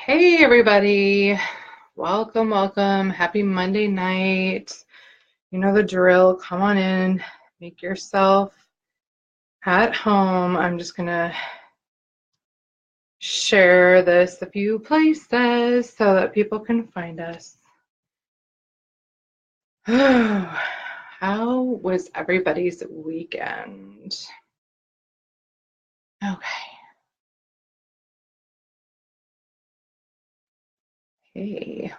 Hey everybody, welcome, welcome. Happy Monday night. You know the drill. Come on in, make yourself at home. I'm just gonna share this a few places so that people can find us. How was everybody's weekend? Okay. Hey.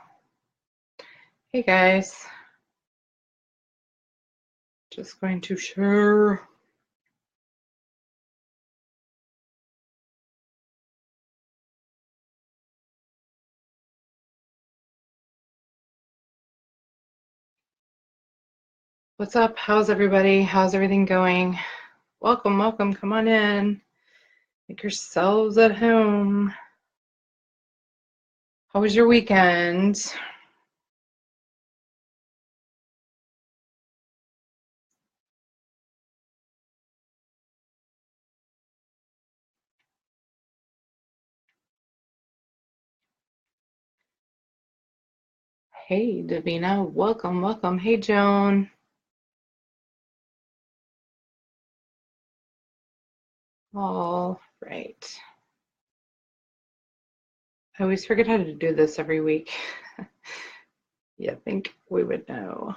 Hey guys. Just going to share. What's up? How's everybody? How's everything going? Welcome, welcome. Come on in. Make yourselves at home. How was your weekend? Hey, Davina. Welcome, welcome. Hey, Joan. All right. I always forget how to do this every week. You think we would know.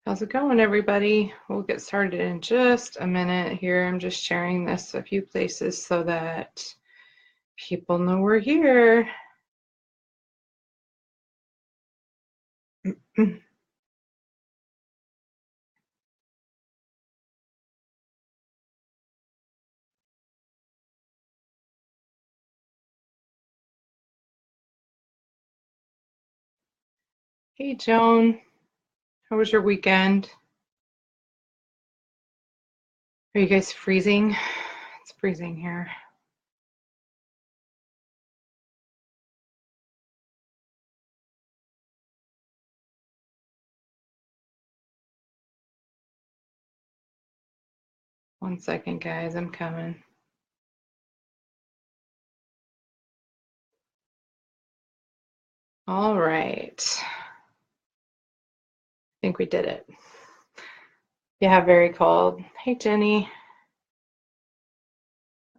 How's it going, everybody? We'll get started in just a minute here. I'm just sharing this a few places so that people know we're here. Hey, Joan. How was your weekend? Are you guys freezing? It's freezing here. One second, guys. I'm coming. All right. I think we did it. Yeah, very cold. Hey, Jenny.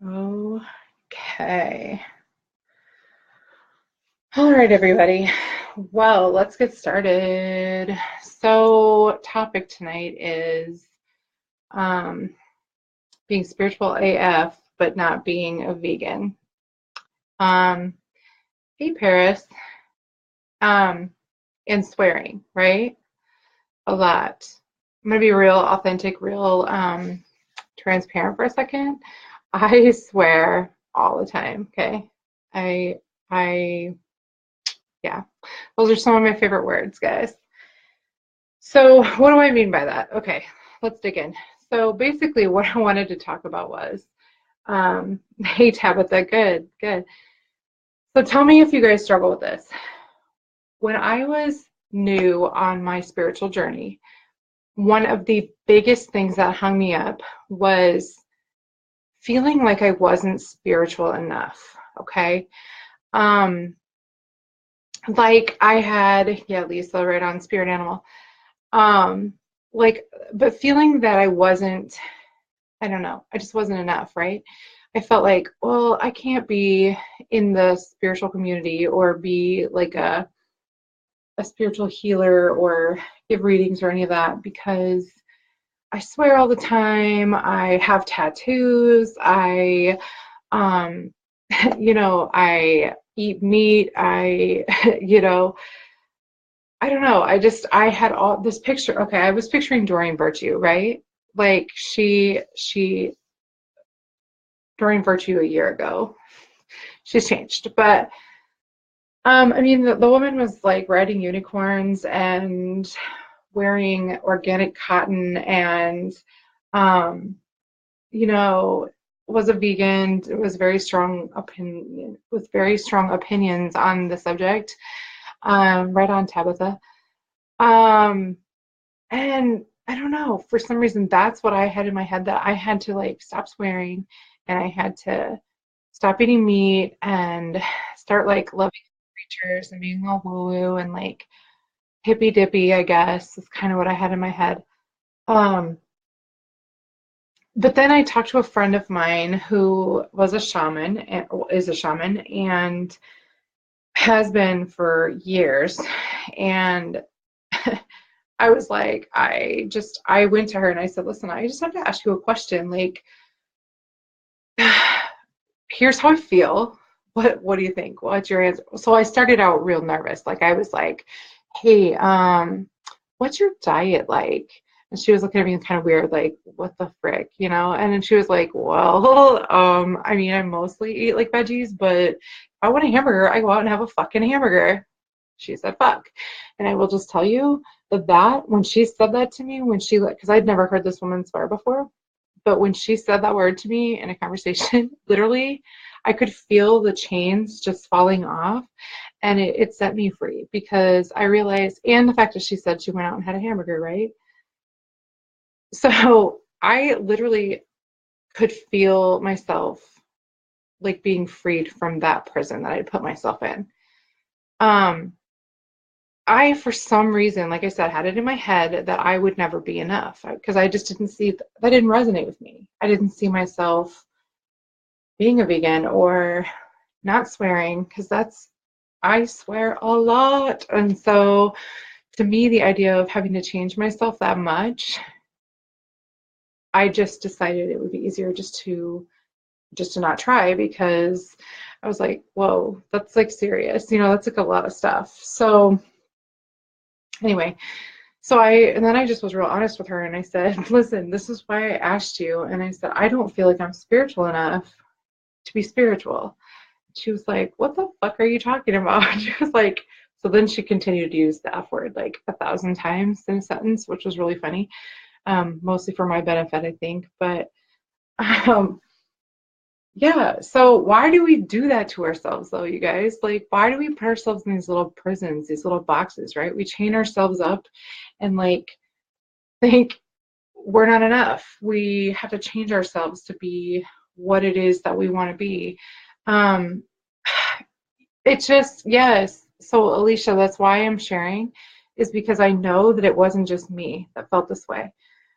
Okay. All right, everybody. Well, let's get started. So, topic tonight is being spiritual AF, but not being a vegan. Hey, Paris. And swearing, right? A lot. I'm gonna be real authentic, real transparent for a second. I swear all the time, okay? I I yeah. Those are some of my favorite words, guys. So, what do I mean by that? Okay, let's dig in. So, basically what I wanted to talk about was hey Tabitha, good, good. So tell me if you guys struggle with this. When I was new on my spiritual journey, one of the biggest things that hung me up was feeling like I wasn't spiritual enough. Okay. Um, like I had, yeah, Lisa, right on spirit animal. Um, like, but feeling that I wasn't, I don't know, I just wasn't enough, right? I felt like, well, I can't be in the spiritual community or be like a spiritual healer or give readings or any of that because I swear all the time. I have tattoos. Um, I eat meat. I don't know. I had all this picture. Okay, I was picturing Doreen Virtue, right? Like Doreen Virtue a year ago. She's changed, but I mean, the woman was like riding unicorns and wearing organic cotton and um, you know, was a vegan, was very strong opinion, with very strong opinions on the subject. Right on, Tabitha. Um, and I don't know, for some reason, that's what I had in my head, that I had to like stop swearing and I had to stop eating meat and start like loving creatures and being all woo woo and like hippy dippy, I guess, is kind of what I had in my head. Um, but then I talked to a friend of mine who was a shaman, is a shaman, and has been for years. And I was like, I went to her and I said, listen, I just have to ask you a question. Like, here's how I feel. What do you think? What's your answer? So I started out real nervous. Like I was like, hey, what's your diet like? And she was looking at me kind of weird, like, what the frick, you know? And then she was like, well, I mean, I mostly eat like veggies, but if I want a hamburger, I go out and have a fucking hamburger. She said, fuck. And I will just tell you that when she said that to me, because I'd never heard this woman swear before, but when she said that word to me in a conversation, literally, I could feel the chains just falling off, and it set me free because I realized, and the fact that she said she went out and had a hamburger, right? So I literally could feel myself like being freed from that prison that I'd put myself in. Um, I, for some reason, like I said, had it in my head that I would never be enough because I just didn't see that didn't resonate with me. I didn't see myself being a vegan or not swearing because I swear a lot. And so to me, the idea of having to change myself that much, I just decided it would be easier just to not try because I was like, whoa, that's like serious. That's like a lot of stuff. So anyway, and then I just was real honest with her and I said, listen, this is why I asked you. And I said, I don't feel like I'm spiritual enough to be spiritual. She was like, what the fuck are you talking about? She was like, so then she continued to use the F word like 1,000 times in a sentence, which was really funny, mostly for my benefit, I think. But um, yeah, so why do we do that to ourselves, though, you guys? Like, why do we put ourselves in these little prisons, these little boxes, right? We chain ourselves up and like think we're not enough. We have to change ourselves to be what it is that we want to be. Um, It's just, yes. So, Alicia, that's why I'm sharing, is because I know that it wasn't just me that felt this way.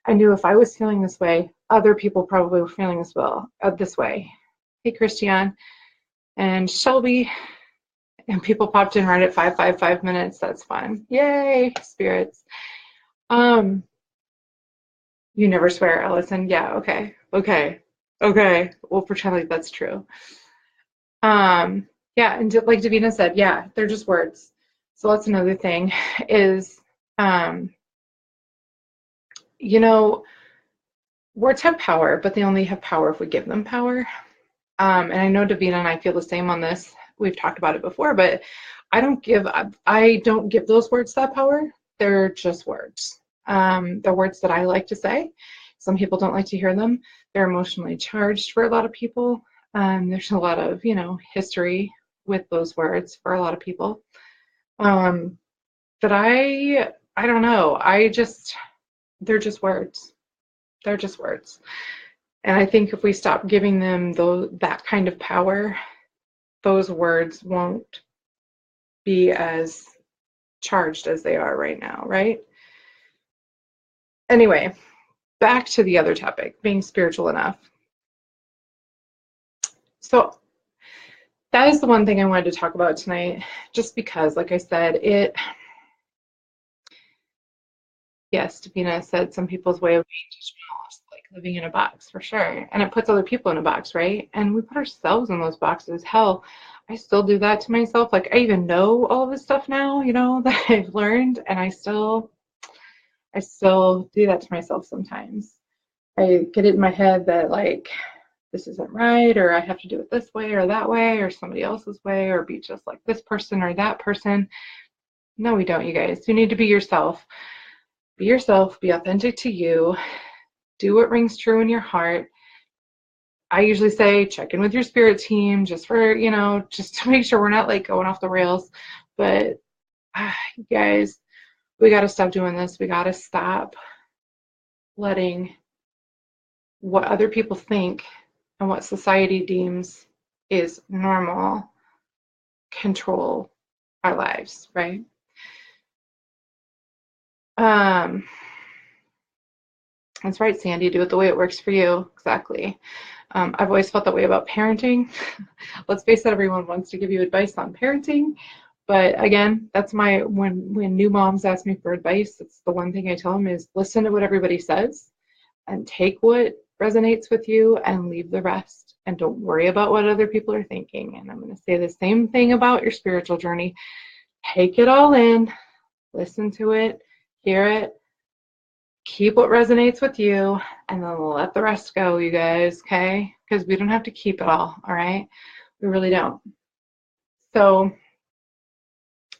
I knew if I was feeling this way, other people probably were feeling this way. Hey, Christian and Shelby, and people popped in right at 5:55. That's fun. Yay, spirits. Um, you never swear, Allison. Yeah, okay, okay, okay. We'll pretend like that's true. Um, yeah, and like Davina said, yeah, they're just words. So that's another thing is, um, you know, words have power, but they only have power if we give them power. And I know Davina and I feel the same on this. We've talked about it before, but I don't give those words that power. They're just words. They're words that I like to say. Some people don't like to hear them. They're emotionally charged for a lot of people. There's a lot of, history with those words for a lot of people. Um, but I don't know. They're just words. They're just words. And I think if we stop giving them that kind of power, those words won't be as charged as they are right now, right? Anyway, back to the other topic, being spiritual enough. So that is the one thing I wanted to talk about tonight, just because, like I said, yes, Davina said some people's way of being judgmental is like living in a box for sure. And it puts other people in a box, right? And we put ourselves in those boxes. Hell, I still do that to myself. Like I even know all of this stuff now, that I've learned, and I still do that to myself sometimes. I get it in my head that like this isn't right, or I have to do it this way or that way, or somebody else's way, or be just like this person or that person. No, we don't, you guys. You need to be yourself. Be yourself, be authentic to you, do what rings true in your heart. I usually say check in with your spirit team just for, just to make sure we're not like going off the rails. But you guys, We got to stop doing this. We got to stop letting what other people think and what society deems is normal control our lives, right? That's right, Sandy. Do it the way it works for you. Exactly. I've always felt that way about parenting. Let's face it, everyone wants to give you advice on parenting. But again, that's when new moms ask me for advice, it's the one thing I tell them is listen to what everybody says and take what resonates with you and leave the rest. And don't worry about what other people are thinking. And I'm going to say the same thing about your spiritual journey. Take it all in, listen to it, hear it, keep what resonates with you, and then let the rest go, you guys, okay? Because we don't have to keep it all right? We really don't. So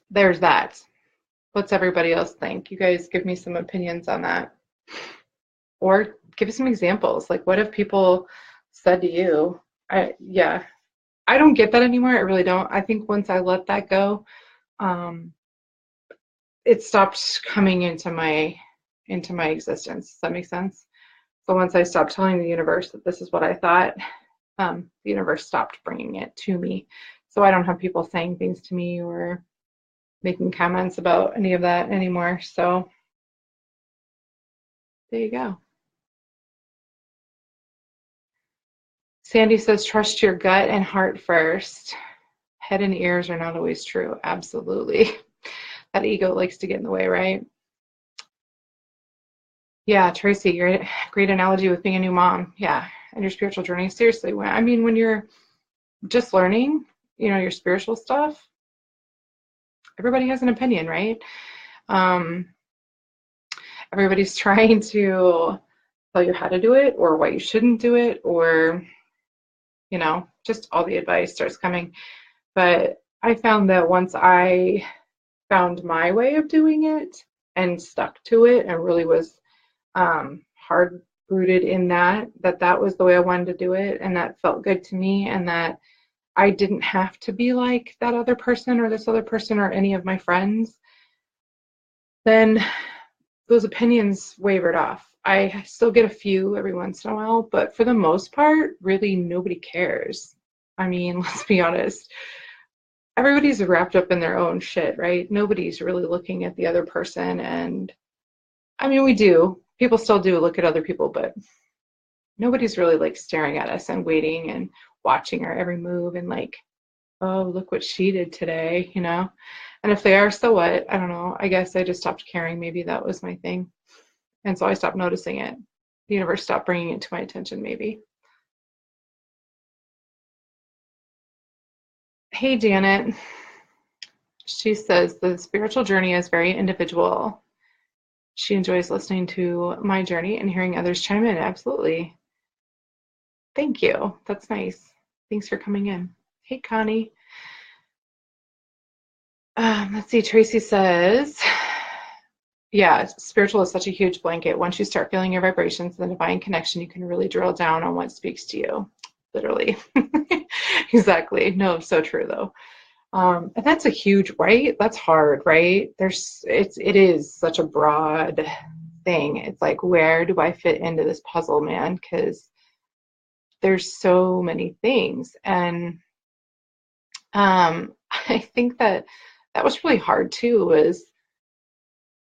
there's that. What's everybody else think? You guys give me some opinions on that. Or give us some examples. Like, what have people said to you? I don't get that anymore. I really don't. I think once I let that go, it stopped coming into my existence. Does that make sense? So once I stopped telling the universe that this is what I thought, the universe stopped bringing it to me. So I don't have people saying things to me or making comments about any of that anymore. So there you go. Sandy says, trust your gut and heart first. Head and ears are not always true. Absolutely. That ego likes to get in the way, right? Yeah, Tracy, you're a great analogy with being a new mom. Yeah, and your spiritual journey. Seriously, when you're just learning, your spiritual stuff, everybody has an opinion, right? Everybody's trying to tell you how to do it or why you shouldn't do it, or just all the advice starts coming. But I found that once I found my way of doing it and stuck to it and really was hard rooted in that was the way I wanted to do it, and that felt good to me, and that I didn't have to be like that other person or this other person or any of my friends, then those opinions wavered off. I still get a few every once in a while, but for the most part, really nobody cares. I mean, let's be honest. Everybody's wrapped up in their own shit, right? Nobody's really looking at the other person. And I mean, we do. People still do look at other people, but nobody's really like staring at us and waiting and watching our every move and like, oh, look what she did today, And if they are, so what? I don't know. I guess I just stopped caring. Maybe that was my thing. And so I stopped noticing it. The universe stopped bringing it to my attention, maybe. Hey, Janet. She says the spiritual journey is very individual. She enjoys listening to my journey and hearing others chime in. Absolutely. Thank you. That's nice. Thanks for coming in. Hey, Connie. Let's see. Tracy says, yeah, spiritual is such a huge blanket. Once you start feeling your vibrations and the divine connection, you can really drill down on what speaks to you. Literally. Exactly. No, so true though. And that's a huge, right? That's hard, right? It is such a broad thing. It's like, where do I fit into this puzzle, man? Because there's so many things. And I think that was really hard too, was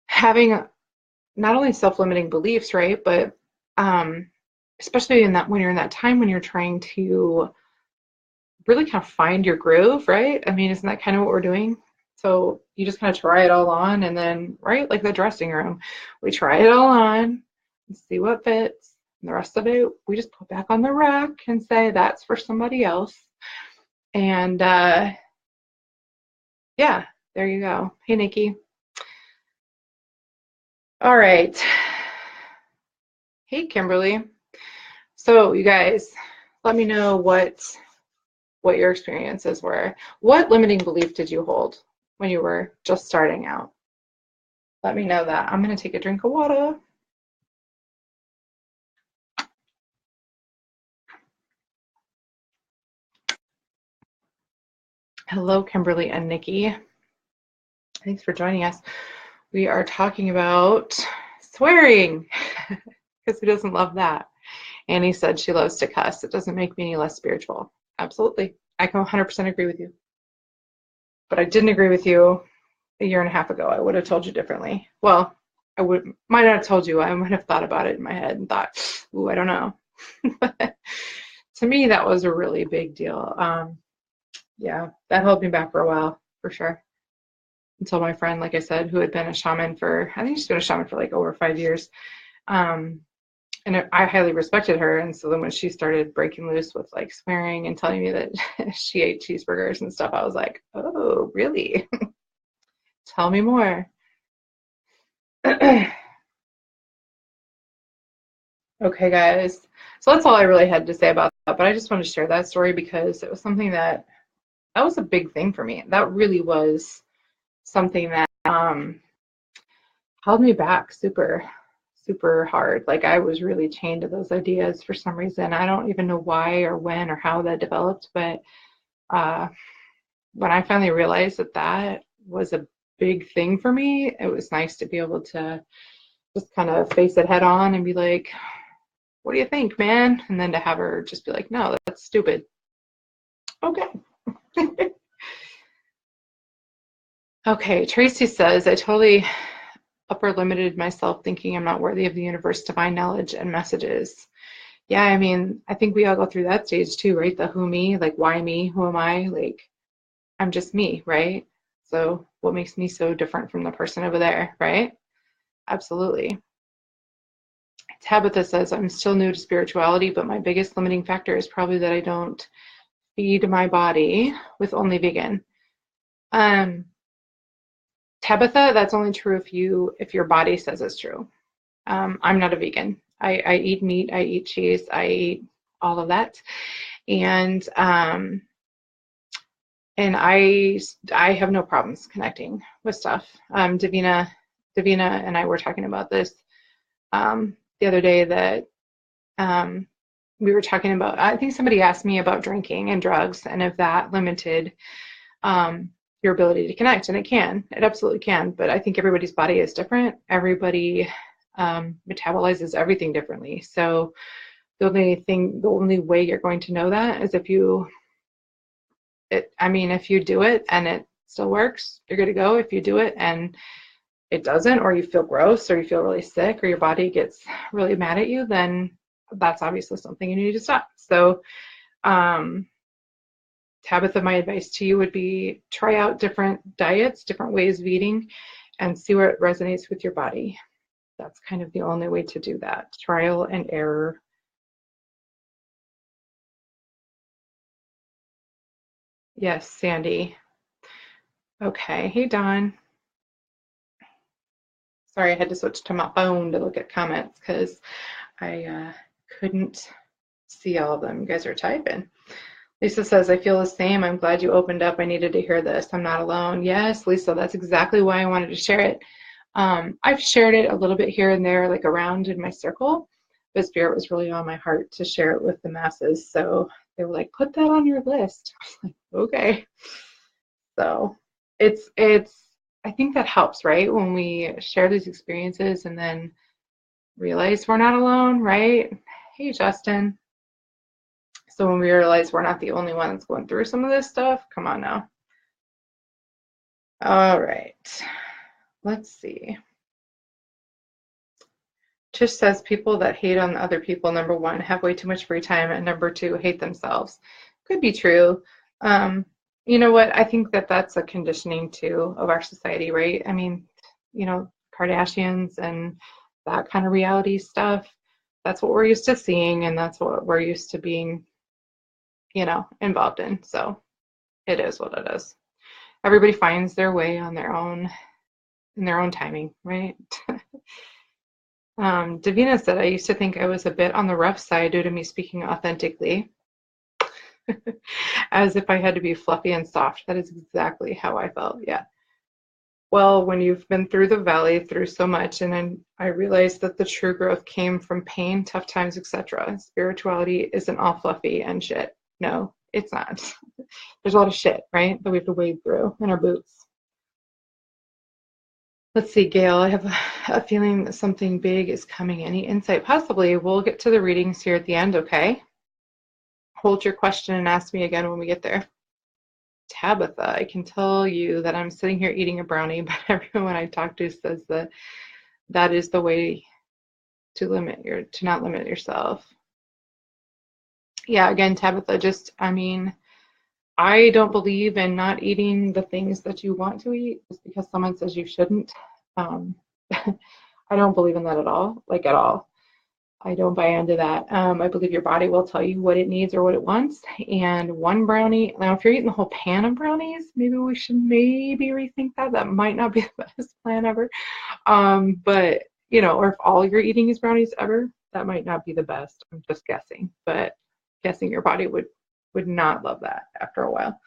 having not only self-limiting beliefs, right? But especially when you're in that time when you're trying to really kind of find your groove, right? I mean, isn't that kind of what we're doing? So you just kind of try it all on, and then, right, like the dressing room, we try it all on and see what fits. And the rest of it, we just put back on the rack and say that's for somebody else. And yeah, there you go. Hey, Nikki. All right. Hey, Kimberly. So you guys, let me know what your experiences were. What limiting belief did you hold when you were just starting out? Let me know that. I'm going to take a drink of water. Hello, Kimberly and Nikki. Thanks for joining us. We are talking about swearing because who doesn't love that? Annie said she loves to cuss. It doesn't make me any less spiritual. Absolutely. I can 100% agree with you. But I didn't agree with you a year and a half ago. I would have told you differently. Well, might not have told you. I might have thought about it in my head and thought, ooh, I don't know. But to me, that was a really big deal. Yeah, that held me back for a while, for sure. Until my friend, like I said, who had been a shaman for, I think she's been a shaman for like over 5 years. And I highly respected her. And so then when she started breaking loose with like swearing and telling me that she ate cheeseburgers and stuff, I was like, oh, really? Tell me more. Okay, guys. So that's all I really had to say about that. But I just wanted to share that story because it was something that was a big thing for me. That really was something that held me back super, super hard. Like I was really chained to those ideas for some reason. I don't even know why or when or how that developed, but when I finally realized that that was a big thing for me, it was nice to be able to just kind of face it head on and be like, what do you think, man? And then to have her just be like, no, that's stupid. Okay. Okay, Tracy says, I totally upper limited myself thinking I'm not worthy of the universe, divine knowledge, and messages. Yeah, I mean, I think we all go through that stage too, right? The who me, like why me, who am I? Like, I'm just me, right? So what makes me so different from the person over there, right? Absolutely. Tabitha says, I'm still new to spirituality, but my biggest limiting factor is probably that I don't feed my body with only vegan. Tabitha, that's only true if your body says it's true. I'm not a vegan. I eat meat, I eat cheese, I eat all of that. And I have no problems connecting with stuff. Davina and I were talking about this the other day that we were talking about, I think somebody asked me about drinking and drugs and if that limited your ability to connect, and it absolutely can, but I think everybody's body is different. Everybody metabolizes everything differently. So the only way you're going to know that is if you do it and it still works, you're good to go. If you do it and it doesn't, or you feel gross, or you feel really sick, or your body gets really mad at you, then that's obviously something you need to stop. So Tabitha, my advice to you would be try out different diets, different ways of eating, and see where it resonates with your body. That's kind of the only way to do that. Trial and error. Yes, Sandy. Okay. Hey, Don. Sorry, I had to switch to my phone to look at comments because I couldn't see all of them. You guys are typing. Lisa says, I feel the same. I'm glad you opened up. I needed to hear this. I'm not alone. Yes, Lisa, that's exactly why I wanted to share it. I've shared it a little bit here and there, like around in my circle, but Spirit was really on my heart to share it with the masses. So they were like, put that on your list. I was like, okay. So I think that helps, right? When we share these experiences and then realize we're not alone, right? Hey, Justin. So when we realize we're not the only one that's going through some of this stuff, come on now. All right. Let's see. Tish says people that hate on other people, number one, have way too much free time, and number two, hate themselves. Could be true. You know what? I think that that's a conditioning too of our society, right? I mean, Kardashians and that kind of reality stuff, that's what we're used to seeing, and that's what we're used to being, involved in. So it is what it is. Everybody finds their way on in their own timing, right? Davina said, I used to think I was a bit on the rough side due to me speaking authentically, as if I had to be fluffy and soft. That is exactly how I felt. Yeah. Well, when you've been through the valley, through so much, and then I realized that the true growth came from pain, tough times, etc. Spirituality isn't all fluffy and shit. No, it's not. There's a lot of shit, right, that we have to wade through in our boots. Let's see, Gail, I have a feeling that something big is coming. Any insight? Possibly. We'll get to the readings here at the end, okay? Hold your question and ask me again when we get there. Tabitha, I can tell you that I'm sitting here eating a brownie, but everyone I talk to says that that is the way to not limit yourself. Yeah, again, Tabitha, I don't believe in not eating the things that you want to eat just because someone says you shouldn't. Um, I don't believe in that at all, like at all. I don't buy into that. I believe your body will tell you what it needs or what it wants. And one brownie, now if you're eating the whole pan of brownies, maybe we should maybe rethink that. That might not be the best plan ever. But or if all you're eating is brownies ever, that might not be the best. I'm just guessing, but guessing your body would not love that after a while.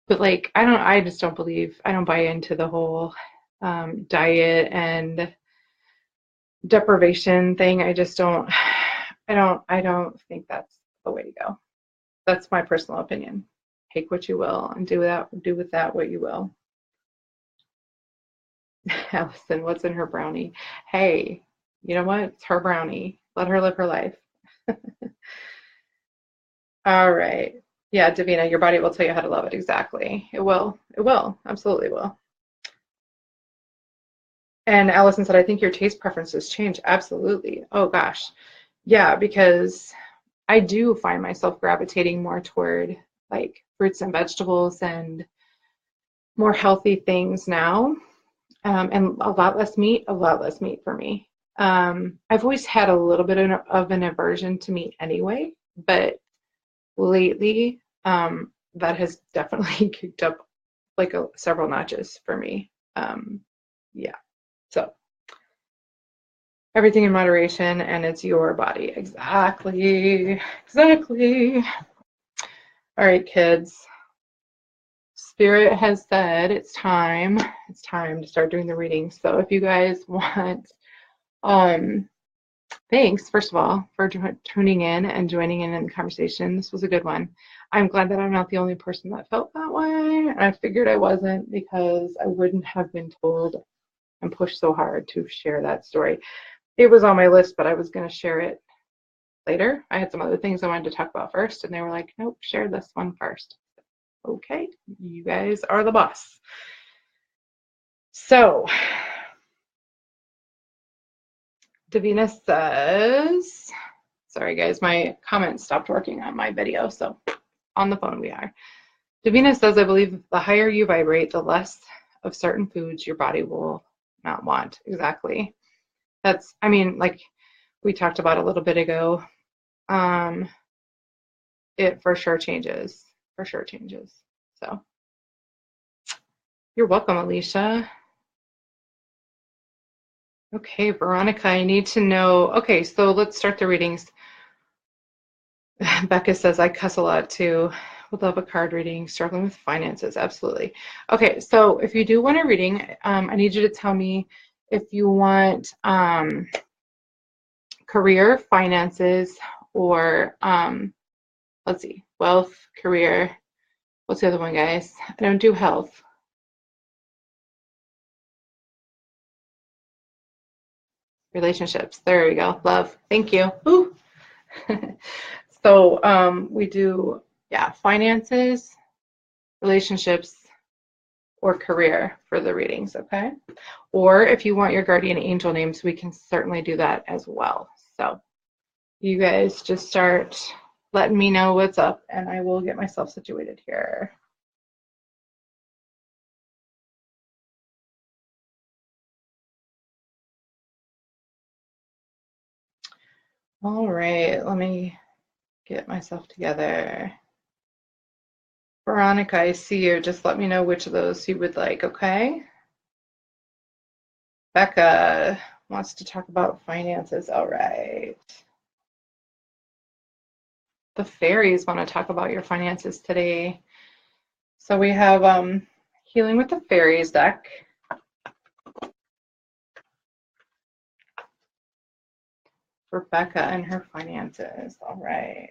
But like I just don't believe, I don't buy into the whole diet and deprivation thing. I don't think that's the way to go. That's my personal opinion. Take what you will and do with that what you will. Allison, what's in her brownie? Hey, you know what? It's her brownie. Let her live her life. All right. Yeah, Davina, your body will tell you how to love it. Exactly. It will. It will. Absolutely will. And Allison said, I think your taste preferences change. Absolutely. Oh gosh. Yeah, because I do find myself gravitating more toward like fruits and vegetables and more healthy things now, and a lot less meat for me. I've always had a little bit of an aversion to meat anyway, but lately, that has definitely kicked up like several notches for me. Yeah, so everything in moderation, and it's your body. Exactly, exactly. All right, kids. Spirit has said it's time. It's time to start doing the readings. So if you guys want, um, thanks, first of all, for tuning in and joining in the conversation. This was a good one. I'm glad that I'm not the only person that felt that way. I figured I wasn't because I wouldn't have been told and pushed so hard to share that story. It was on my list, but I was going to share it later. I had some other things I wanted to talk about first, and they were like, nope, share this one first. Okay, you guys are the boss. So, Davina says, sorry guys, my comments stopped working on my video, so on the phone we are. Davina says, I believe the higher you vibrate, the less of certain foods your body will not want. Exactly. Like we talked about a little bit ago, it for sure changes. For sure changes. So, you're welcome, Alicia. Okay, Veronica, I need to know. Okay, so let's start the readings. Becca says, I cuss a lot too. Would love a card reading. Struggling with finances. Absolutely. Okay, so if you do want a reading, I need you to tell me if you want career, finances, or let's see, wealth, career. What's the other one, guys? I don't do health. Relationships. There we go. Love. Thank you. Ooh. So we do, yeah, finances, relationships, or career for the readings, okay? Or if you want your guardian angel names, we can certainly do that as well. So you guys just start letting me know what's up, and I will get myself situated here. All right, let me get myself together. Veronica, I see you. Just let me know which of those you would like, okay? Becca wants to talk about finances. All right. The fairies want to talk about your finances today. So we have Healing with the Fairies deck. For Becca and her finances. All right.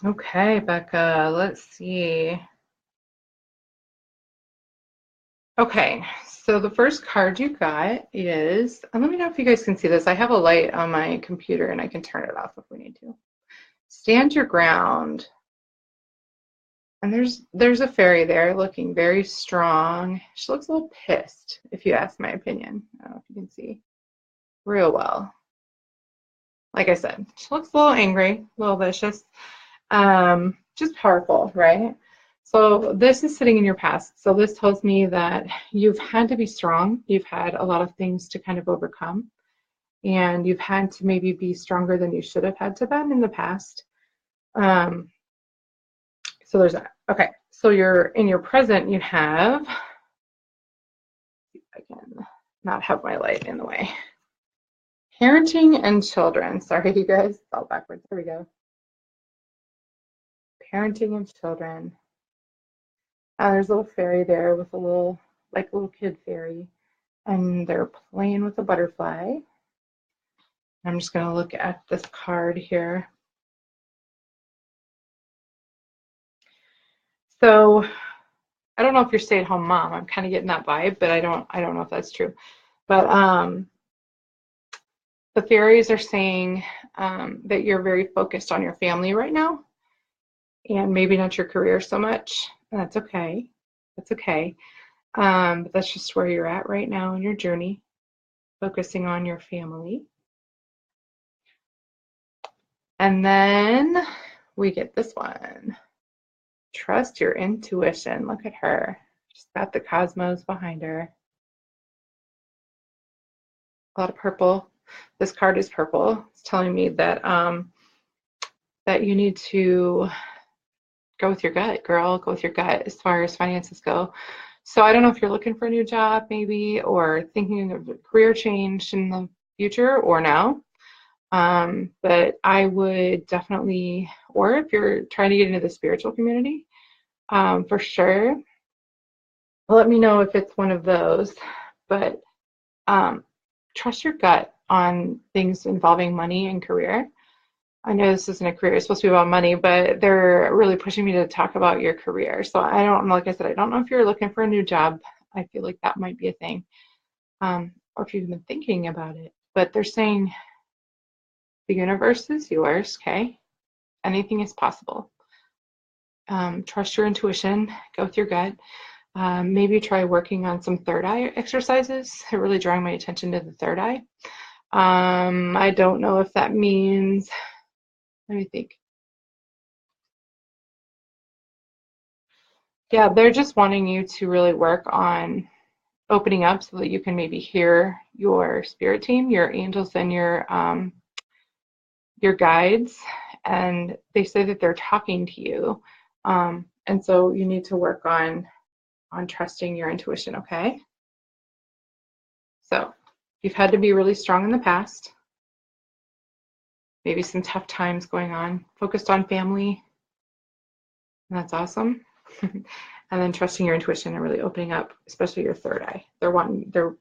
Okay, Becca, let's see. Okay, so the first card you got is, and let me know if you guys can see this. I have a light on my computer and I can turn it off if we need to. Stand your ground. And there's a fairy there looking very strong. She looks a little pissed, if you ask my opinion. I don't know if you can see real well. Like I said, she looks a little angry, a little vicious. Just powerful, right? So this is sitting in your past. So this tells me that you've had to be strong. You've had a lot of things to kind of overcome, and you've had to maybe be stronger than you should have had to been in the past. Um, so there's that. Okay, so you're in your present. You have, I can not have my light in the way. Parenting and children. Sorry, you guys. It's all backwards. There we go. Parenting and children. There's a little fairy there with a little, like little kid fairy, and they're playing with a butterfly. I'm just going to look at this card here. So I don't know if you're stay-at-home mom. I'm kind of getting that vibe, but I don't know if that's true. But the fairies are saying that you're very focused on your family right now, and maybe not your career so much. And that's okay. That's okay. But that's just where you're at right now in your journey, focusing on your family. And then we get this one. Trust your intuition. Look at her. She's got the cosmos behind her. A lot of purple. This card is purple. It's telling me that that you need to go with your gut, girl. Go with your gut as far as finances go. So I don't know if you're looking for a new job maybe, or thinking of a career change in the future or now. But I would definitely, or if you're trying to get into the spiritual community, for sure, let me know if it's one of those. But trust your gut on things involving money and career. I know this isn't a career, it's supposed to be about money, but they're really pushing me to talk about your career. So I don't know, like I said, I don't know if you're looking for a new job. I feel like that might be a thing, or if you've been thinking about it. But they're saying the universe is yours, okay? Anything is possible. Trust your intuition, go with your gut. Maybe try working on some third eye exercises. They're really drawing my attention to the third eye. I don't know if that means, let me think. Yeah, they're just wanting you to really work on opening up so that you can maybe hear your spirit team, your angels, and your guides. And they say that they're talking to you. And so you need to work on trusting your intuition, okay? So you've had to be really strong in the past, maybe some tough times going on, focused on family, and that's awesome. And then trusting your intuition and really opening up, especially your third eye. They're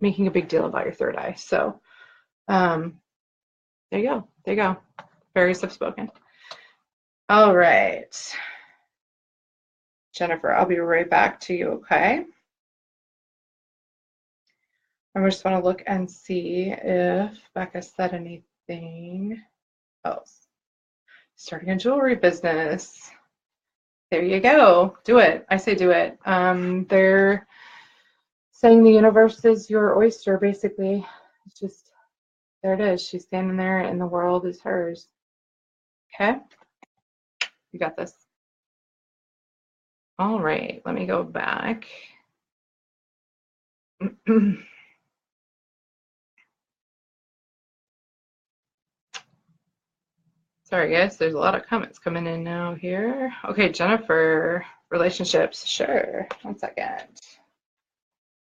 making a big deal about your third eye. So there you go. There you go. Fairies have spoken. All right. Jennifer, I'll be right back to you, okay? I just want to look and see if Becca said anything else. Starting a jewelry business. There you go. Do it. I say do it. They're saying the universe is your oyster, basically. It's just, there it is. She's standing there and the world is hers. Okay? You got this. All right. Let me go back. Sorry, guys. There's a lot of comments coming in now here. Okay, Jennifer. Relationships. Sure. 1 second. Let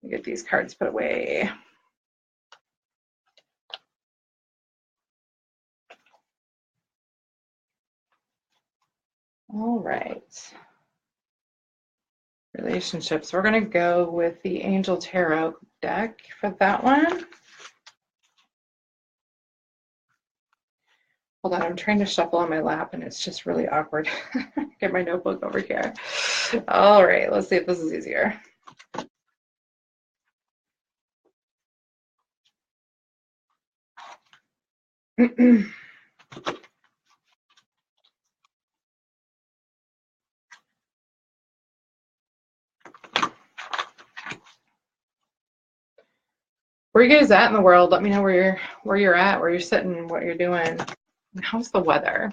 me get these cards put away. All right. Relationships. We're going to go with the Angel Tarot deck for that one. Hold on, I'm trying to shuffle on my lap and it's just really awkward. Get my notebook over here. All right, let's see if this is easier. Where are you guys at in the world? Let me know where you're at, where you're sitting, what you're doing. How's the weather?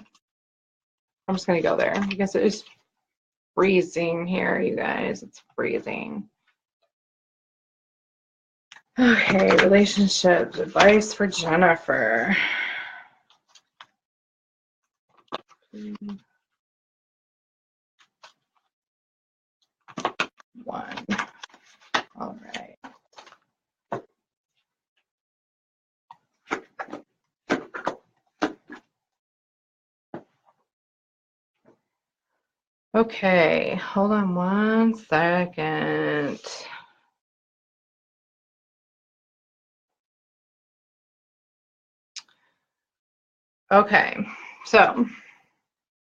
I'm just gonna go there. I guess it is freezing here, you guys. It's freezing. Okay, relationships, advice for Jennifer. One. All right. Okay, hold on 1 second. Okay, so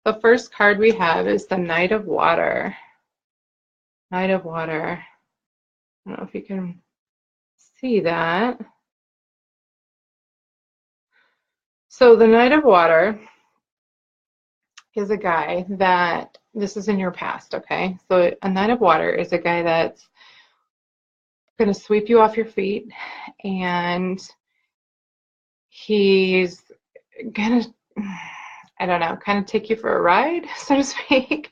the first card we have is the Knight of Water. Knight of Water. I don't know if you can see that. So the Knight of Water is a guy that, this is in your past, okay? So a Knight of Water is a guy that's going to sweep you off your feet, and he's going to, I don't know, kind of take you for a ride, so to speak.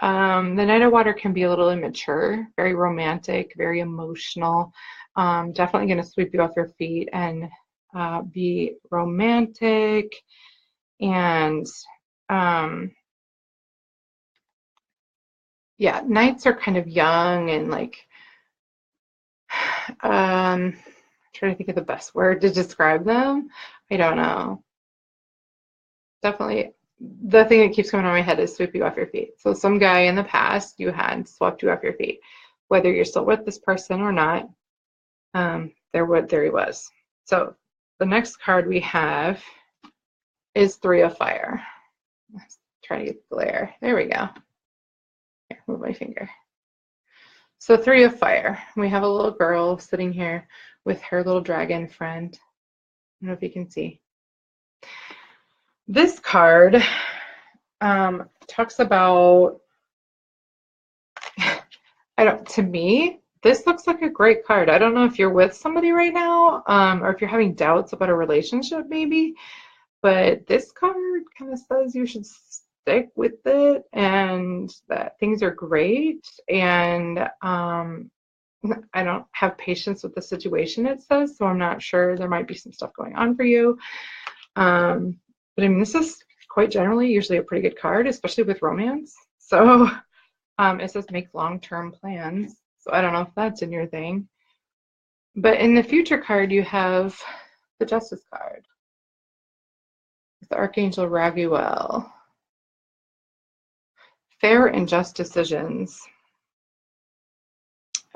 The Knight of Water can be a little immature, very romantic, very emotional. Definitely going to sweep you off your feet and be romantic. And yeah, knights are kind of young and like, trying to think of the best word to describe them. I don't know. Definitely the thing that keeps coming on my head is sweep you off your feet. So some guy in the past you had swept you off your feet. Whether you're still with this person or not, there he was. So the next card we have is Three of Fire. Let's try to get the glare. There we go. Here, move my finger. So Three of Fire. We have a little girl sitting here with her little dragon friend. I don't know if you can see. This card talks about, to me, this looks like a great card. I don't know if you're with somebody right now, or if you're having doubts about a relationship maybe, but this card kind of says you should stick with it and that things are great. And I don't have patience with the situation, it says, so I'm not sure. There might be some stuff going on for you. But I mean, this is quite generally usually a pretty good card, especially with romance. So it says make long-term plans. So I don't know if that's in your thing. But in the future card, you have the Justice card. The Archangel Raguel. Fair and just decisions.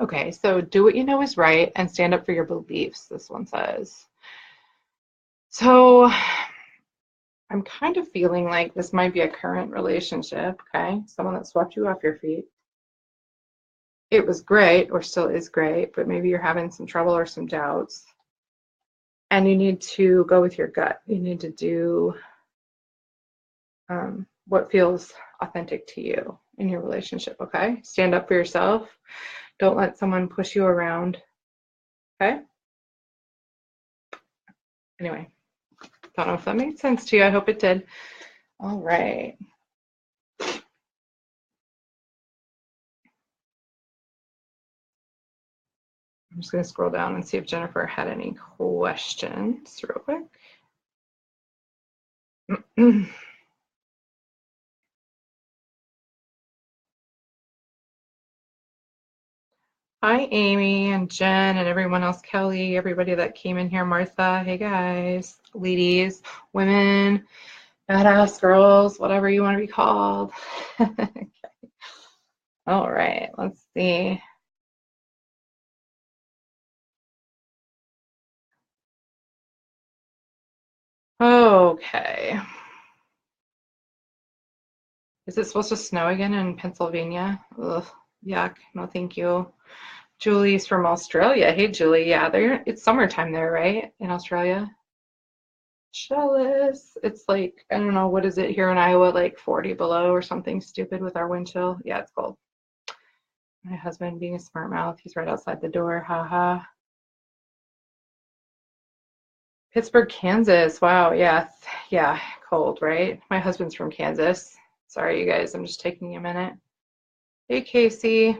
Okay, so do what you know is right and stand up for your beliefs, this one says. So I'm kind of feeling like this might be a current relationship, okay? Someone that swept you off your feet. It was great, or still is great, but maybe you're having some trouble or some doubts. And you need to go with your gut. You need to do what feels authentic to you in your relationship, okay? Stand up for yourself. Don't let someone push you around, okay? Anyway, don't know if that made sense to you. I hope it did. All right. I'm just going to scroll down and see if Jennifer had any questions real quick. Hi, Amy and Jen and everyone else, Kelly, everybody that came in here, Martha. Hey, guys, ladies, women, badass girls, whatever you want to be called. Okay. All right, let's see. Oh, Okay. Is it supposed to snow again in Pennsylvania? Ugh, yuck. No, thank you. Julie's from Australia. Hey, Julie. Yeah, it's summertime there, right? In Australia? Jealous. It's like, I don't know, what is it here in Iowa, like 40 below or something stupid with our wind chill? Yeah, it's cold. My husband being a smart mouth, he's right outside the door. Haha. Pittsburgh, Kansas. Wow, yeah. Yeah, cold, right? My husband's from Kansas. Sorry, you guys, I'm just taking a minute. Hey, Casey.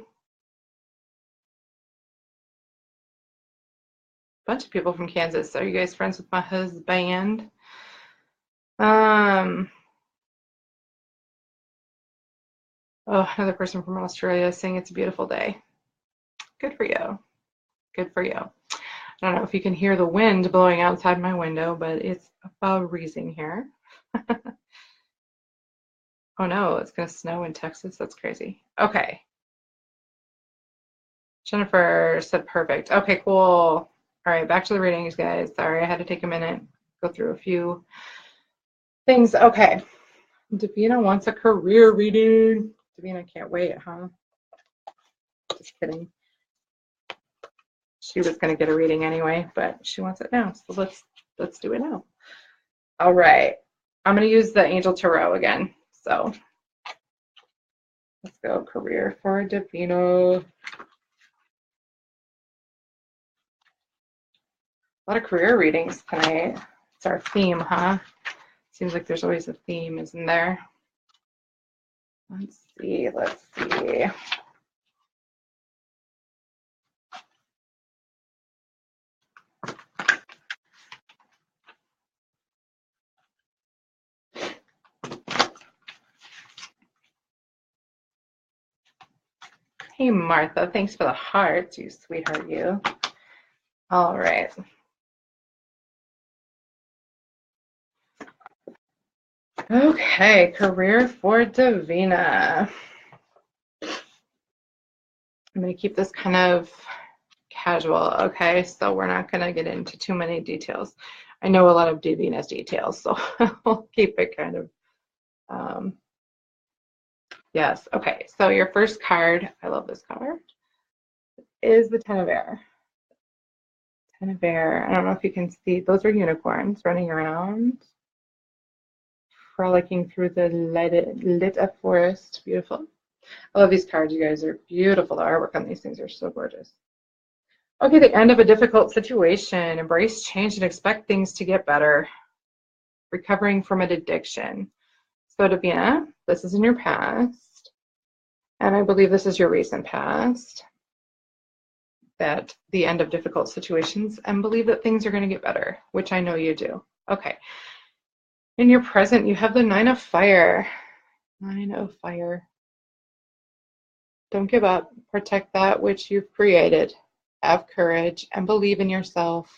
Bunch of people from Kansas. Are you guys friends with my husband? Oh, another person from Australia saying it's a beautiful day. Good for you. Good for you. I don't know if you can hear the wind blowing outside my window, but it's about freezing here. Oh no, it's going to snow in Texas. That's crazy. Okay. Jennifer said perfect. Okay, cool. All right, back to the readings, guys. Sorry, I had to take a minute, go through a few things. Okay. Davina wants a career reading. Davina can't wait, huh? Just kidding. She was going to get a reading anyway, but she wants it now. So let's do it now. All right. I'm going to use the Angel Tarot again. So let's go career for Davina. A lot of career readings tonight. It's our theme, huh? Seems like there's always a theme, isn't there? Let's see. Hey, Martha. Thanks for the hearts, you sweetheart, you. All right. Okay, career for Davina. I'm going to keep this kind of casual, okay? So we're not going to get into too many details. I know a lot of Davina's details, so we'll keep it kind of, yes. Okay, so your first card, I love this card, is the Ten of Air. Ten of Air, I don't know if you can see, those are unicorns running around, frolicking through the lit up forest. Beautiful. I love these cards, you guys are beautiful. The artwork on these things are so gorgeous. Okay, the end of a difficult situation. Embrace change and expect things to get better. Recovering from an addiction. So Davina, this is in your past, and I believe this is your recent past, that the end of difficult situations, and believe that things are going to get better, which I know you do. Okay. In your present, you have the Nine of Fire. Nine of Fire. Don't give up. Protect that which you've created. Have courage and believe in yourself.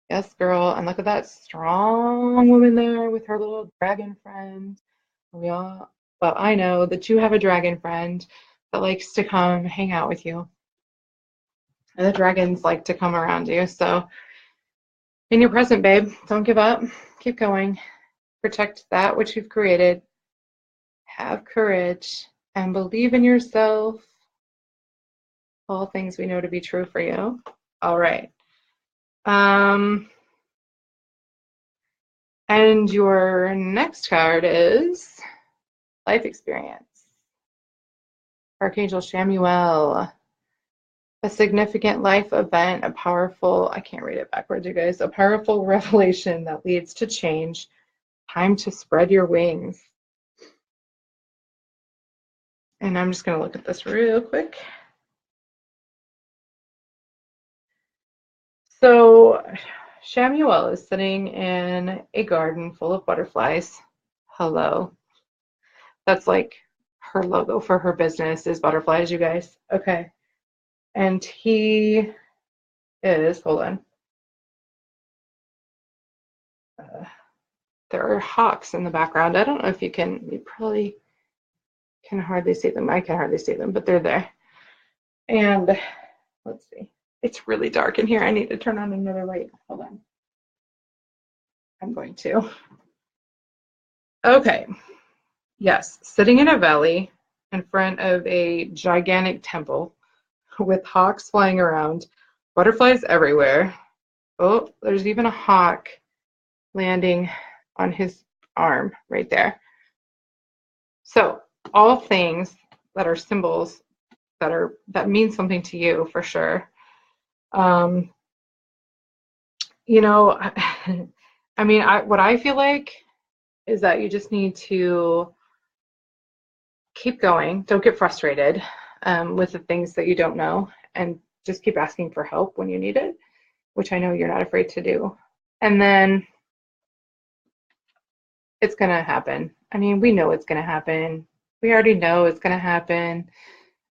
Yes, girl. And look at that strong woman there with her little dragon friend. Well, I know that you have a dragon friend that likes to come hang out with you. And the dragons like to come around you. So in your present, babe, don't give up. Keep going. Protect that which you've created. Have courage and believe in yourself. All things we know to be true for you. All right. And your next card is life experience. Archangel Shamuel. A significant life event, a powerful, I can't read it backwards, you guys, a powerful revelation that leads to change. Time to spread your wings. And I'm just going to look at this real quick. So Shamuel is sitting in a garden full of butterflies. Hello. That's like her logo for her business is butterflies, you guys. Okay. And he is, hold on. There are hawks in the background. I don't know if you probably can hardly see them. I can hardly see them, but they're there. And let's see. It's really dark in here. I need to turn on another light. Hold on. I'm going to. Okay. Yes, sitting in a valley in front of a gigantic temple with hawks flying around, butterflies everywhere. Oh, there's even a hawk landing on his arm right there. So, all things that are symbols that mean something to you for sure. Um, you know, I mean, what I feel like is that you just need to keep going. Don't get frustrated with the things that you don't know, and just keep asking for help when you need it, which I know you're not afraid to do. And then it's going to happen. I mean, we know it's going to happen. We already know it's going to happen.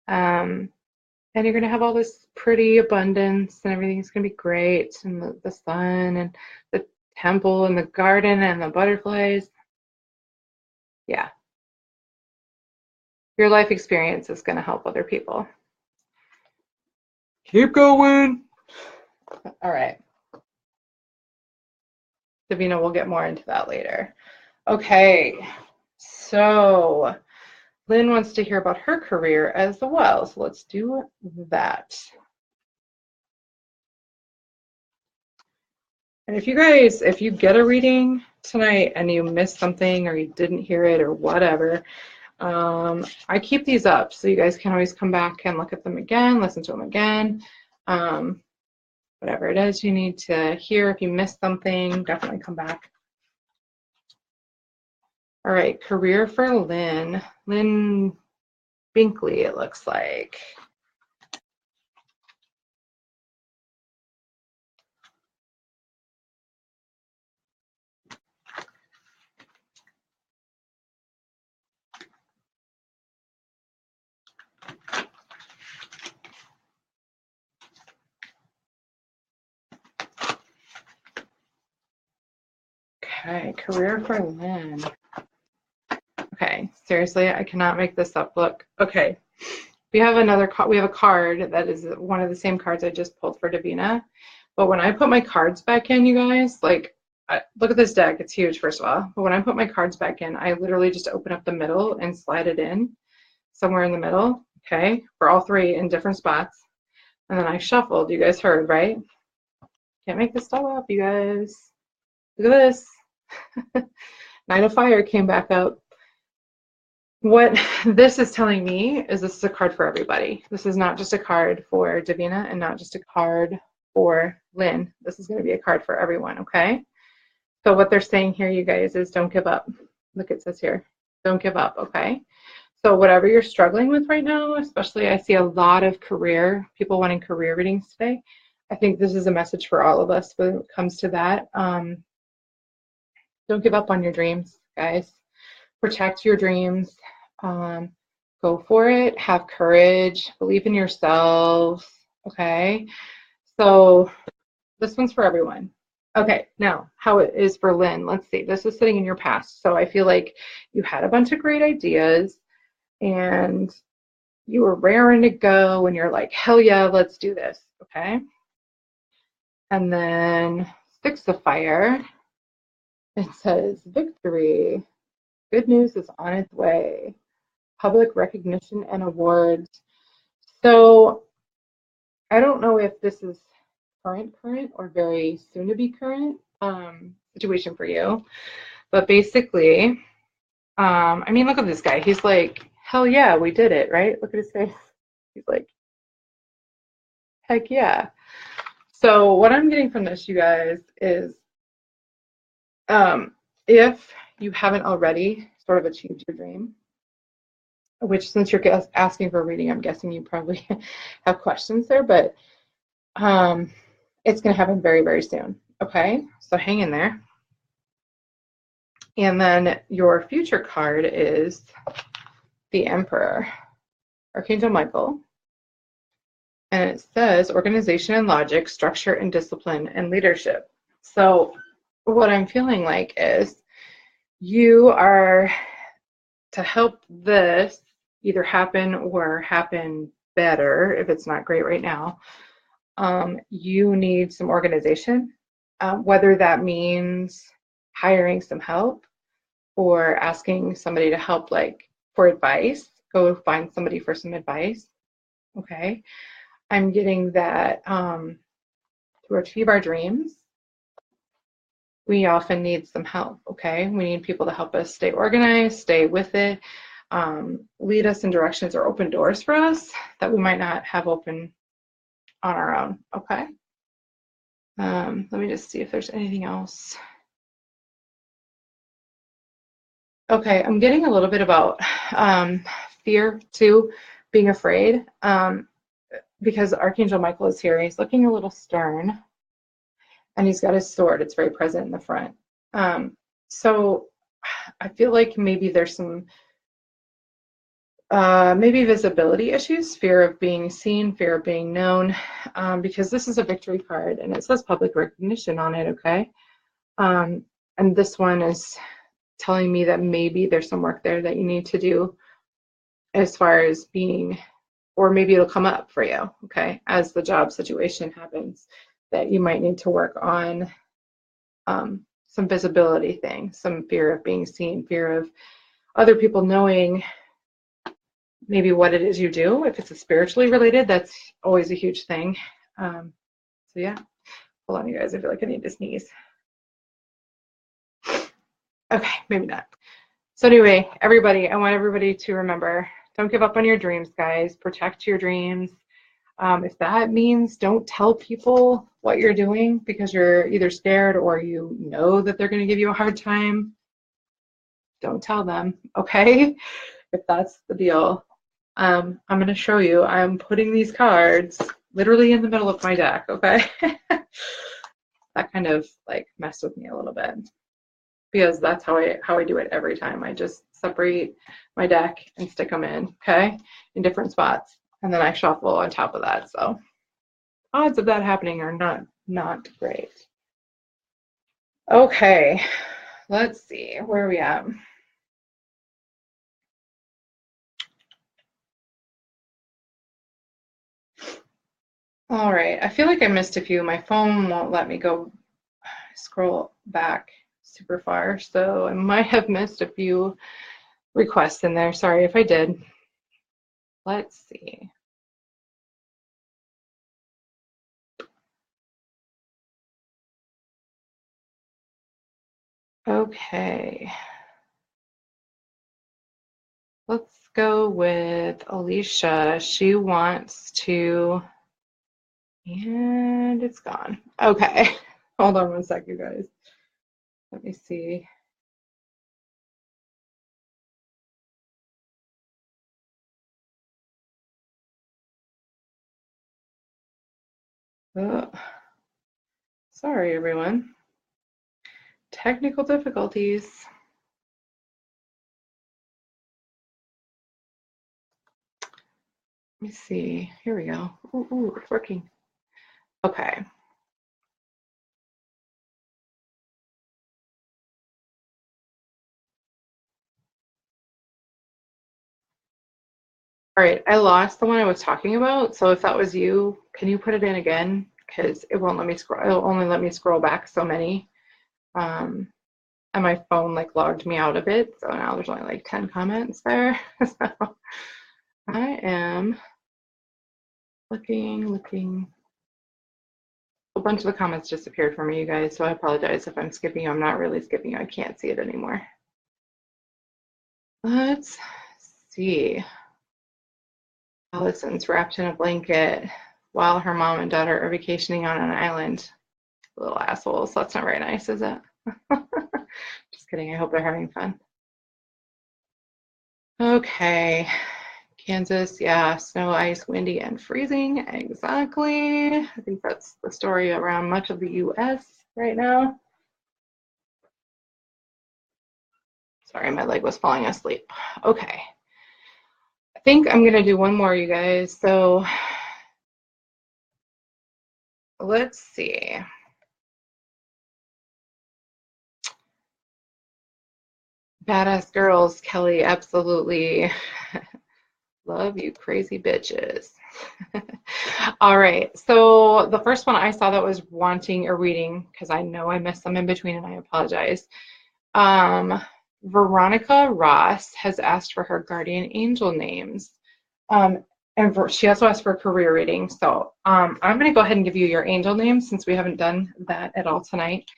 And you're going to have all this pretty abundance, and everything's going to be great. And the sun, and the temple, and the garden, and the butterflies. Yeah. Your life experience is going to help other people. Keep going. All right. Davina will get more into that later. Okay. So Lynn wants to hear about her career as well. So let's do that. And if you get a reading tonight and you missed something or you didn't hear it or whatever, I keep these up so you guys can always come back and look at them again, listen to them again. Whatever it is you need to hear, if you missed something, definitely come back. All right, career for Lynn. Lynn Binkley, it looks like. Okay, career for Lynn. Okay, seriously, I cannot make this up. Look, okay, we have a card that is one of the same cards I just pulled for Davina. But when I put my cards back in, you guys, like, look at this deck. It's huge, first of all. But when I put my cards back in, I literally just open up the middle and slide it in somewhere in the middle, okay, for all three in different spots. And then I shuffled. You guys heard, right? Can't make this stuff up, you guys. Look at this. Nine of Fire came back up. What this is telling me is this is a card for everybody. This is not just a card for Davina and not just a card for Lynn. This is going to be a card for everyone, okay? So what they're saying here, you guys, is don't give up. Look, it says here, don't give up, okay? So whatever you're struggling with right now, especially I see a lot of people wanting career readings today. I think this is a message for all of us when it comes to that. Don't give up on your dreams, guys. Protect your dreams. Go for it. Have courage. Believe in yourselves. Okay. So this one's for everyone. Okay. Now, how it is for Lynn. Let's see. This is sitting in your past. So I feel like you had a bunch of great ideas and you were raring to go and you're like, hell yeah, let's do this. Okay. And then Six of Fire. It says victory. Good news is on its way. Public recognition and awards. So I don't know if this is current or very soon to be current situation for you, but basically, I mean, look at this guy. He's like, hell yeah, we did it, right? Look at his face. He's like, heck yeah. So what I'm getting from this, you guys, is if you haven't already sort of achieved your dream, which since you're asking for a reading, I'm guessing you probably have questions there, but it's going to happen very, very soon. Okay, so hang in there. And then your future card is the Emperor, Archangel Michael. And it says organization and logic, structure and discipline, and leadership. So what I'm feeling like is you are, to help this either happen or happen better, if it's not great right now, you need some organization, whether that means hiring some help or asking somebody to help, like for advice, go find somebody for some advice. Okay. I'm getting that to achieve our dreams, we often need some help. Okay. We need people to help us stay organized, stay with it, lead us in directions or open doors for us that we might not have open on our own. Okay. Let me just see if there's anything else. Okay, I'm getting a little bit about fear too, being afraid, because Archangel Michael is here. He's looking a little stern, and he's got his sword. It's very present in the front. So I feel like maybe there's some maybe visibility issues, fear of being seen, fear of being known, because this is a victory card and it says public recognition on it, okay? And this one is telling me that maybe there's some work there that you need to do as far as being, or maybe it'll come up for you, okay, as the job situation happens, that you might need to work on some visibility things, some fear of being seen, fear of other people knowing maybe what it is you do. If it's a spiritually related, that's always a huge thing. So yeah, hold on, you guys. I feel like I need to sneeze. Okay, maybe not. So anyway, everybody, I want everybody to remember, don't give up on your dreams, guys. Protect your dreams. If that means don't tell people what you're doing because you're either scared or you know that they're going to give you a hard time, don't tell them, okay? If that's the deal. I'm going to show you. I'm putting these cards literally in the middle of my deck, okay? That kind of like messed with me a little bit because that's how I do it every time. I just separate my deck and stick them in, okay, in different spots, and then I shuffle on top of that. So odds of that happening are not great. Okay, let's see, where are we at? All right, I feel like I missed a few. My phone won't let me go scroll back super far, so I might have missed a few requests in there. Sorry if I did. Let's see. Okay. Let's go with Alicia. She wants to, and it's gone. Okay. Hold on one sec, you guys. Let me see. Oh, sorry, everyone. Technical difficulties. Let me see. Here we go. Ooh, it's working. Okay. All right, I lost the one I was talking about. So if that was you, can you put it in again? Because it won't let me scroll. It'll only let me scroll back so many. And my phone like logged me out of it. So now there's only like 10 comments there. So I am looking. A bunch of the comments disappeared for me, you guys. So I apologize if I'm skipping. I'm not really skipping. I can't see it anymore. Let's see. Allison's wrapped in a blanket while her mom and daughter are vacationing on an island. Little assholes. That's not very nice, is it? Just kidding. I hope they're having fun. Okay. Kansas, yeah, snow, ice, windy, and freezing. Exactly. I think that's the story around much of the US right now. Sorry, my leg was falling asleep. Okay. I think I'm going to do one more, you guys. So let's see. Badass girls, Kelly, absolutely. Love you crazy bitches. All right, so the first one I saw that was wanting a reading, because I know I missed some in between and I apologize. Veronica Ross has asked for her guardian angel names. And she also asked for a career reading. So I'm going to go ahead and give you your angel names since we haven't done that at all tonight.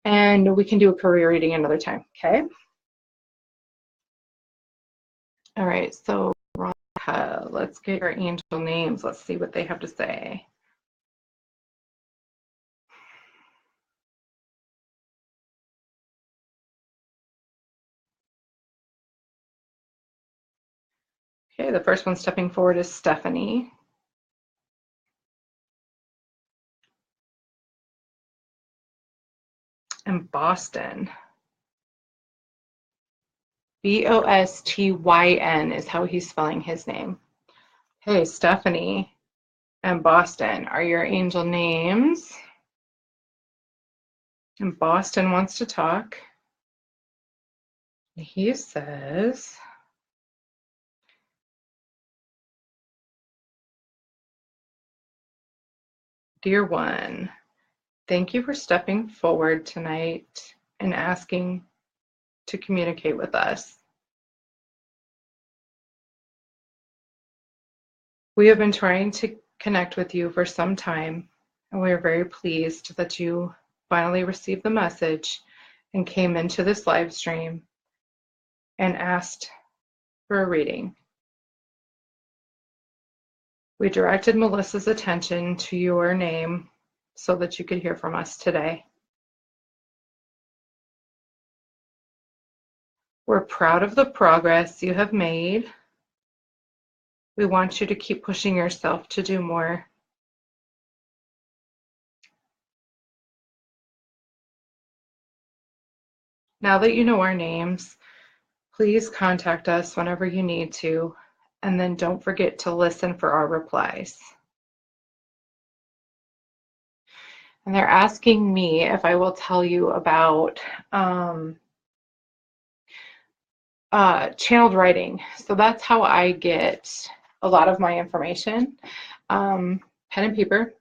And we can do a career reading another time, okay? All right, so Veronica, let's get your angel names. Let's see what they have to say. Okay, the first one stepping forward is Stephanie. And Boston. Bostyn is how he's spelling his name. Hey, Stephanie and Boston are your angel names. And Boston wants to talk. He says, "Dear one, thank you for stepping forward tonight and asking to communicate with us. We have been trying to connect with you for some time, and we are very pleased that you finally received the message and came into this live stream and asked for a reading. We directed Melissa's attention to your name so that you could hear from us today. We're proud of the progress you have made. We want you to keep pushing yourself to do more. Now that you know our names, please contact us whenever you need to, and then don't forget to listen for our replies." And they're asking me if I will tell you about channeled writing. So that's how I get a lot of my information. Pen and paper.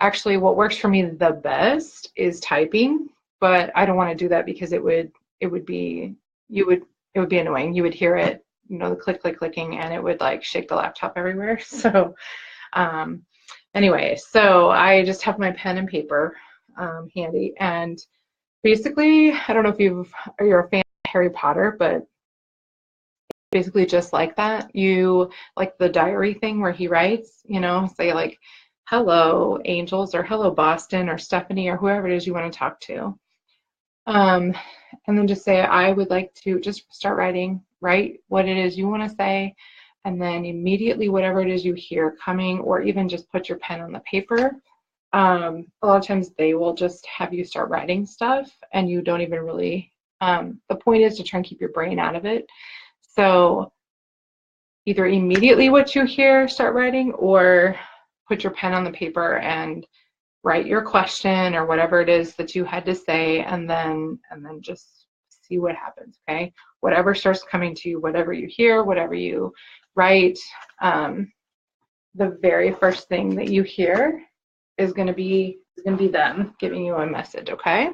Actually, what works for me the best is typing, but I don't want to do that because it would be annoying. You would hear it, the clicking, and it would like shake the laptop everywhere. So anyway, so I just have my pen and paper handy, and basically, I don't know if you're a fan of Harry Potter, but basically just like that. You like the diary thing where he writes, say like, "Hello, angels," or "Hello, Boston," or Stephanie, or whoever it is you want to talk to. And then just say, "I would like to just start writing, write what it is you want to say." And then immediately, whatever it is you hear coming, or even just put your pen on the paper. A lot of times they will just have you start writing stuff and you don't even really, the point is to try and keep your brain out of it. So either immediately what you hear, start writing, or put your pen on the paper and write your question or whatever it is that you had to say, and then just see what happens, okay? Whatever starts coming to you, whatever you hear, whatever you write, the very first thing that you hear is going to be them giving you a message, okay?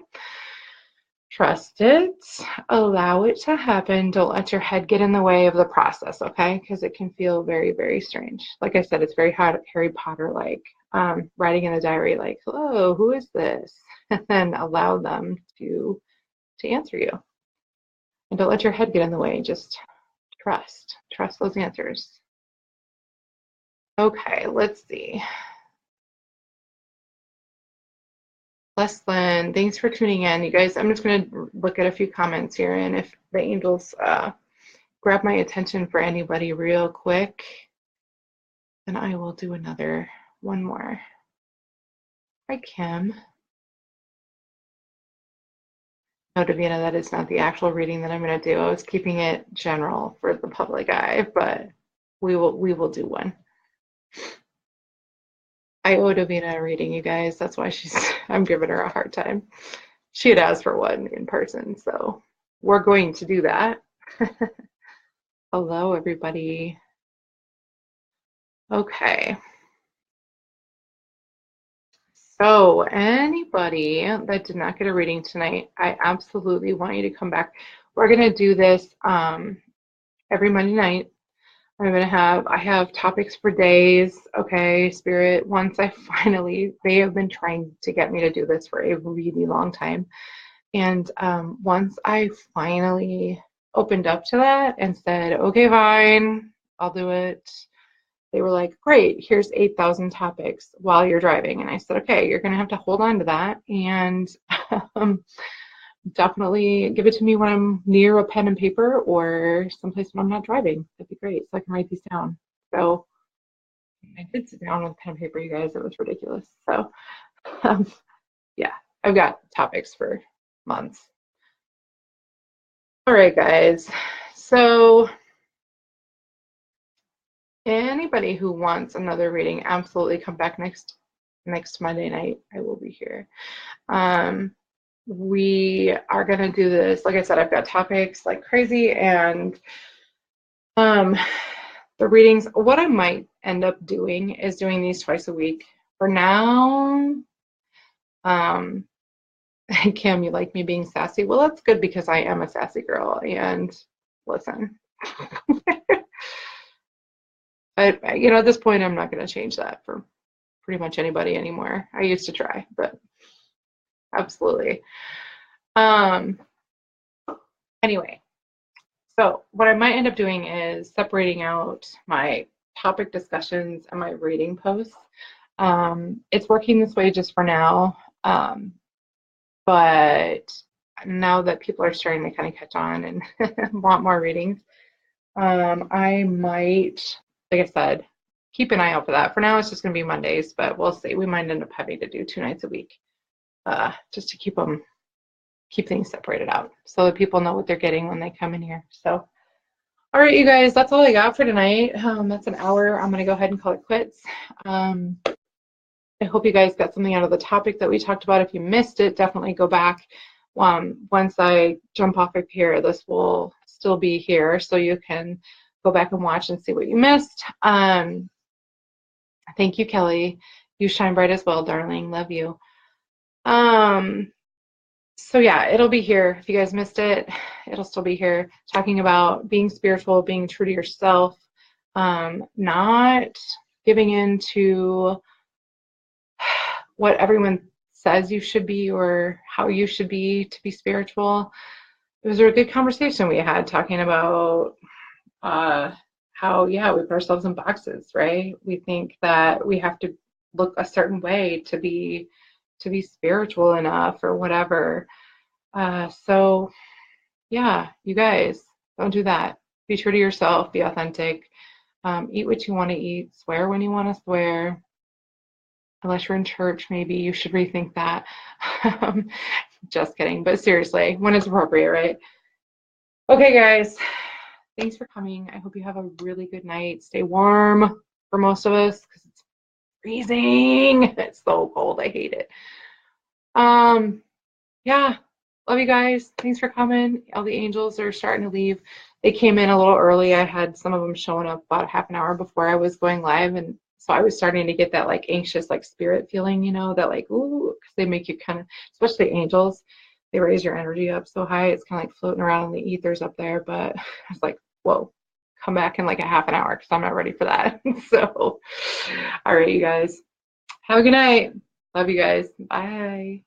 Trust it, allow it to happen. Don't let your head get in the way of the process, okay? Because it can feel very, very strange. Like I said, it's very Harry Potter-like. Writing in a diary like, "Hello, who is this?" And then allow them to answer you. And don't let your head get in the way. Just trust those answers. Okay, let's see. Lynn, thanks for tuning in. You guys, I'm just going to look at a few comments here, and if the angels grab my attention for anybody real quick, then I will do one more. Hi, Kim. No, Davina, that is not the actual reading that I'm going to do. I was keeping it general for the public eye, but we will do one. I owe Davina a reading, you guys. That's why I'm giving her a hard time. She had asked for one in person, so we're going to do that. Hello, everybody. Okay. So anybody that did not get a reading tonight, I absolutely want you to come back. We're going to do this every Monday night. I have topics for days. Okay, Spirit, they have been trying to get me to do this for a really long time. And once I finally opened up to that and said, okay, fine, I'll do it, they were like, great, here's 8,000 topics while you're driving. And I said, okay, you're going to have to hold on to that and um, definitely give it to me when I'm near a pen and paper or someplace when I'm not driving. That'd be great. So I can write these down. So I did sit down with pen and paper, you guys. It was ridiculous. So um, yeah, I've got topics for months. All right, guys. So anybody who wants another reading, absolutely come back next Monday night. I will be here. We are going to do this. Like I said, I've got topics like crazy, and the readings, what I might end up doing is doing these twice a week. For now, Kim, you like me being sassy? Well, that's good because I am a sassy girl. And listen, at this point, I'm not going to change that for pretty much anybody anymore. I used to try, but absolutely. Anyway, so what I might end up doing is separating out my topic discussions and my reading posts. It's working this way just for now, but now that people are starting to kind of catch on and want more readings, I might, like I said, keep an eye out for that. For now, it's just going to be Mondays, but we'll see. We might end up having to do 2 nights a week, just to keep things separated out so that people know what they're getting when they come in here. So, all right, you guys, that's all I got for tonight. That's an hour. I'm going to go ahead and call it quits. I hope you guys got something out of the topic that we talked about. If you missed it, definitely go back. Once I jump off of here, this will still be here, so you can go back and watch and see what you missed. Thank you, Kelly. You shine bright as well, darling. Love you. So yeah, it'll be here. If you guys missed it, it'll still be here, talking about being spiritual, being true to yourself, not giving in to what everyone says you should be or how you should be to be spiritual. It was a good conversation we had talking about how, yeah, we put ourselves in boxes, right? We think that we have to look a certain way to be spiritual enough or whatever. So yeah, you guys, don't do that. Be true to yourself, be authentic, eat what you want to eat, swear when you want to swear. Unless you're in church, maybe you should rethink that. Just kidding, but seriously, when it's appropriate, right? Okay, guys, thanks for coming. I hope you have a really good night. Stay warm for most of us because it's freezing. It's so cold. I hate it. Yeah, love you guys. Thanks for coming. All the angels are starting to leave. They came in a little early. I had some of them showing up about half an hour before I was going live, and so I was starting to get that like anxious like spirit feeling, that like ooh, because they make you kind of, especially angels, they raise your energy up so high. It's kind of like floating around in the ethers up there. But I was like, whoa, come back in like a half an hour because I'm not ready for that. So, all right, you guys, have a good night. Love you guys. Bye.